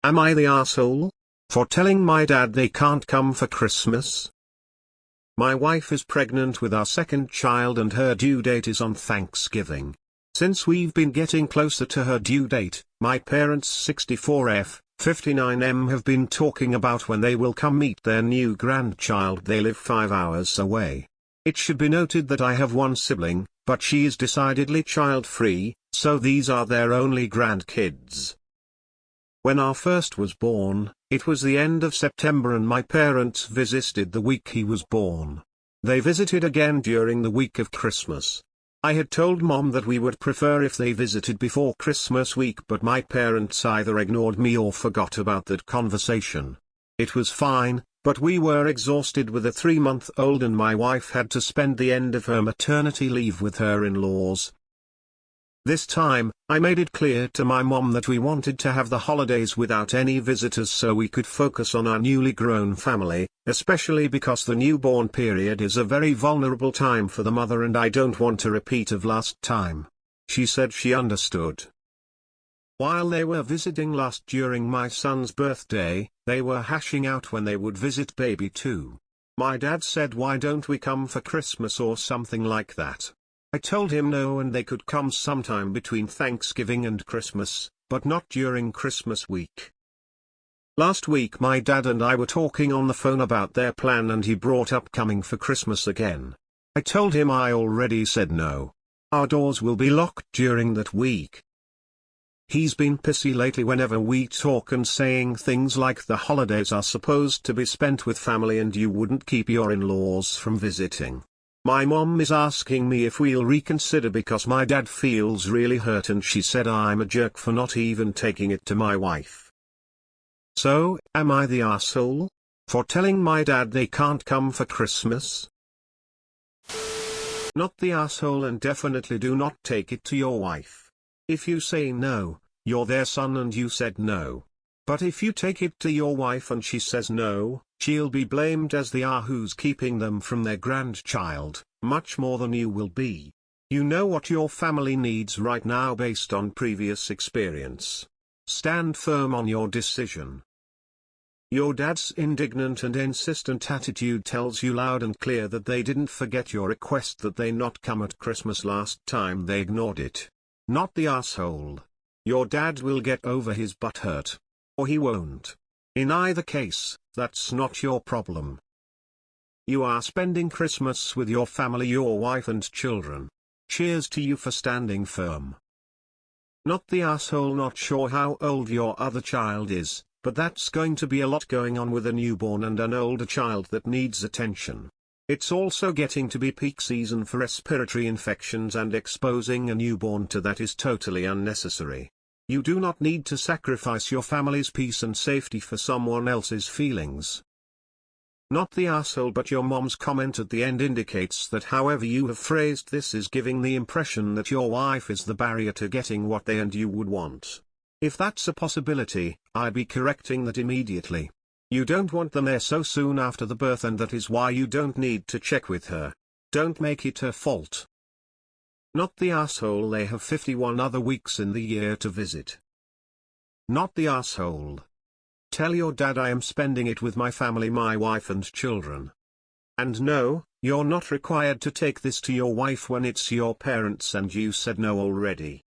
Am I the asshole for telling my dad they can't come for Christmas? My wife is pregnant with our second child and her due date is on Thanksgiving. Since we've been getting closer to her due date, my parents 64F, 59M have been talking about when they will come meet their new grandchild. They live 5 hours away. It should be noted that I have one sibling, but she is decidedly child-free, so these are their only grandkids. When our first was born, it was the end of September and my parents visited the week he was born. They visited again during the week of Christmas. I had told Mom that we would prefer if they visited before Christmas week, but my parents either ignored me or forgot about that conversation. It was fine, but we were exhausted with a 3-month-old and my wife had to spend the end of her maternity leave with her in-laws. This time, I made it clear to my mom that we wanted to have the holidays without any visitors so we could focus on our newly grown family, especially because the newborn period is a very vulnerable time for the mother and I don't want a repeat of last time. She said she understood. While they were visiting last during my son's birthday, they were hashing out when they would visit baby too. My dad said, "Why don't we come for Christmas or something like that?" I told him no and they could come sometime between Thanksgiving and Christmas, but not during Christmas week. Last week my dad and I were talking on the phone about their plan and he brought up coming for Christmas again. I told him I already said no. Our doors will be locked during that week. He's been pissy lately whenever we talk and saying things like the holidays are supposed to be spent with family and you wouldn't keep your in-laws from visiting. My mom is asking me if we'll reconsider because my dad feels really hurt and she said I'm a jerk for not even taking it to my wife. So, am I the asshole for telling my dad they can't come for Christmas? Not the asshole, and definitely do not take it to your wife. If you say no, you're their son and you said no. But if you take it to your wife and she says no, she'll be blamed as the who's keeping them from their grandchild, much more than you will be. You know what your family needs right now based on previous experience. Stand firm on your decision. Your dad's indignant and insistent attitude tells you loud and clear that they didn't forget your request that they not come at Christmas last time they ignored it. Not the asshole. Your dad will get over his butthurt. Or he won't. In either case, that's not your problem. You are spending Christmas with your family, your wife and children. Cheers to you for standing firm. Not the asshole. Not sure how old your other child is, but that's going to be a lot going on with a newborn and an older child that needs attention. It's also getting to be peak season for respiratory infections and exposing a newborn to that is totally unnecessary. You do not need to sacrifice your family's peace and safety for someone else's feelings. Not the asshole, but your mom's comment at the end indicates that however you have phrased this is giving the impression that your wife is the barrier to getting what they and you would want. If that's a possibility, I'd be correcting that immediately. You don't want them there so soon after the birth and that is why you don't need to check with her. Don't make it her fault. Not the asshole. They have 51 other weeks in the year to visit. Not the asshole. Tell your dad I am spending it with my family, my wife and children. And no, you're not required to take this to your wife when it's your parents and you said no already.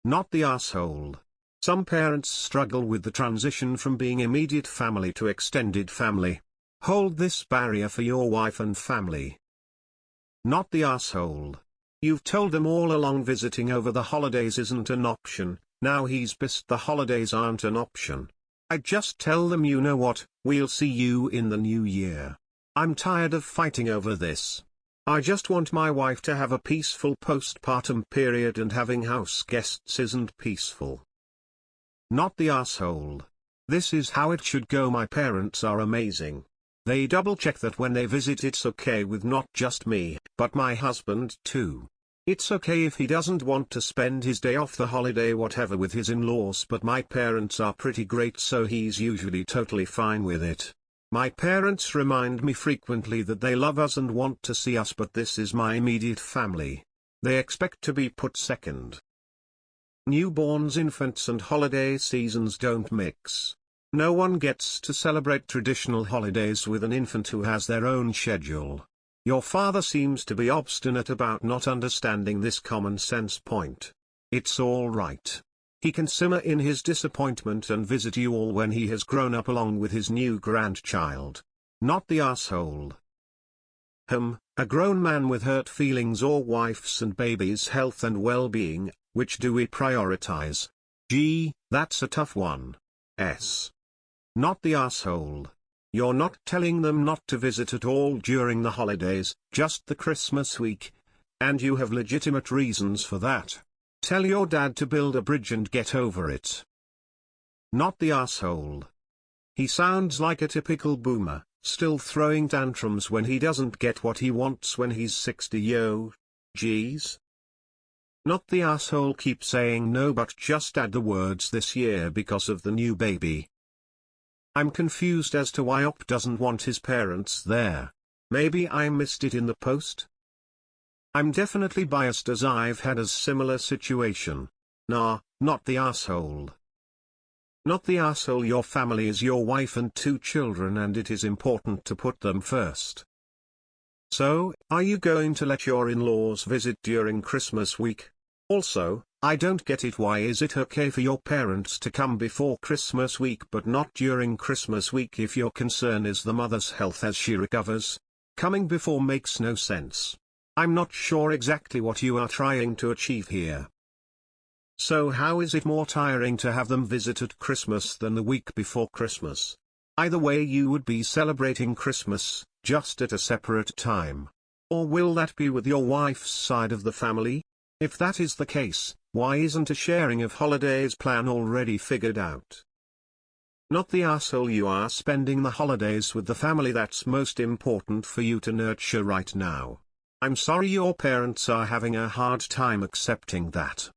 Not the asshole. Some parents struggle with the transition from being immediate family to extended family. Hold this barrier for your wife and family. Not the asshole. You've told them all along visiting over the holidays isn't an option, now he's pissed the holidays aren't an option. I just tell them, you know what, we'll see you in the new year. I'm tired of fighting over this. I just want my wife to have a peaceful postpartum period and having house guests isn't peaceful. Not the asshole. This is how it should go. My parents are amazing. They double check that when they visit it's okay with not just me, but my husband too. It's okay if he doesn't want to spend his day off the holiday whatever with his in-laws, but my parents are pretty great so he's usually totally fine with it. My parents remind me frequently that they love us and want to see us, but this is my immediate family. They expect to be put second. Newborns, infants and holiday seasons don't mix. No one gets to celebrate traditional holidays with an infant who has their own schedule. Your father seems to be obstinate about not understanding this common sense point. It's all right. He can simmer in his disappointment and visit you all when he has grown up along with his new grandchild. Not the asshole. A grown man with hurt feelings or wife's and baby's health and well-being, which do we prioritize? Gee, that's a tough one. Not the asshole. You're not telling them not to visit at all during the holidays, just the Christmas week. And you have legitimate reasons for that. Tell your dad to build a bridge and get over it. Not the asshole. He sounds like a typical boomer, still throwing tantrums when he doesn't get what he wants when he's 60. Yo, geez. Not the asshole. Keep saying no but just add the words this year because of the new baby. I'm confused as to why Op doesn't want his parents there. Maybe I missed it in the post? I'm definitely biased as I've had a similar situation. Nah, not the asshole. Not the asshole. Your family is your wife and 2 children and it is important to put them first. So, are you going to let your in-laws visit during Christmas week? Also, I don't get it. Why is it okay for your parents to come before Christmas week but not during Christmas week if your concern is the mother's health as she recovers? Coming before makes no sense. I'm not sure exactly what you are trying to achieve here. So how is it more tiring to have them visit at Christmas than the week before Christmas? Either way you would be celebrating Christmas, just at a separate time. Or will that be with your wife's side of the family? If that is the case, why isn't a sharing of holidays plan already figured out? Not the asshole. You are spending the holidays with the family that's most important for you to nurture right now. I'm sorry your parents are having a hard time accepting that.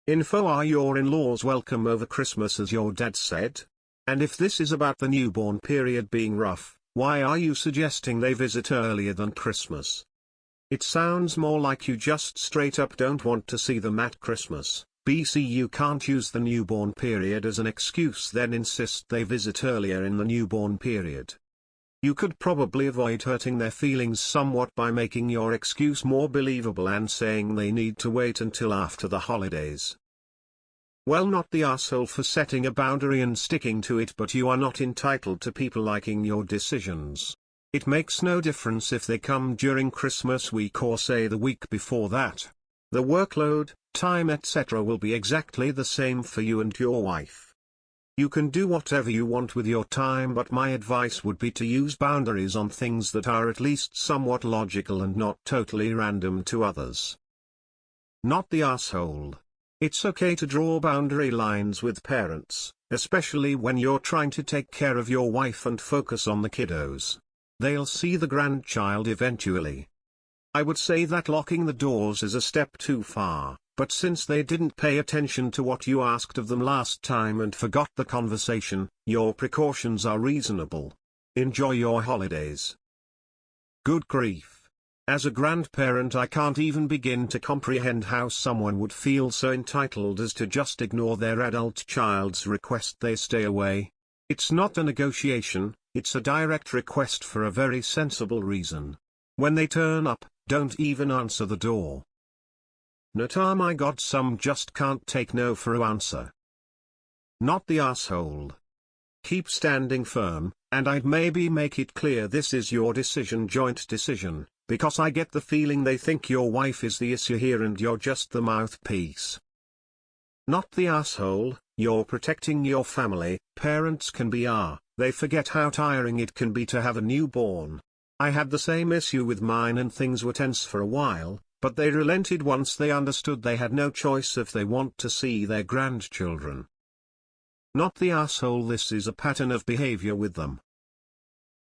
Info: are your in-laws welcome over Christmas as your dad said? And if this is about the newborn period being rough, why are you suggesting they visit earlier than Christmas? It sounds more like you just straight up don't want to see them at Christmas. BC: you can't use the newborn period as an excuse then insist they visit earlier in the newborn period. You could probably avoid hurting their feelings somewhat by making your excuse more believable and saying they need to wait until after the holidays. Well, not the asshole for setting a boundary and sticking to it, but you are not entitled to people liking your decisions. It makes no difference if they come during Christmas week or say the week before that. The workload, time etc. will be exactly the same for you and your wife. You can do whatever you want with your time, but my advice would be to use boundaries on things that are at least somewhat logical and not totally random to others. Not the asshole. It's okay to draw boundary lines with parents, especially when you're trying to take care of your wife and focus on the kiddos. They'll see the grandchild eventually. I would say that locking the doors is a step too far, but since they didn't pay attention to what you asked of them last time and forgot the conversation, your precautions are reasonable. Enjoy your holidays. Good grief. As a grandparent, I can't even begin to comprehend how someone would feel so entitled as to just ignore their adult child's request they stay away. It's not a negotiation, it's a direct request for a very sensible reason. When they turn up, don't even answer the door. Not oh my god, some just can't take no for an answer. Not the asshole. Keep standing firm, and I'd maybe make it clear this is your decision, joint decision, because I get the feeling they think your wife is the issue here and you're just the mouthpiece. Not the asshole. You're protecting your family. Parents can be they forget how tiring it can be to have a newborn. I had the same issue with mine and things were tense for a while, but they relented once they understood they had no choice if they want to see their grandchildren. Not the asshole. This is a pattern of behavior with them.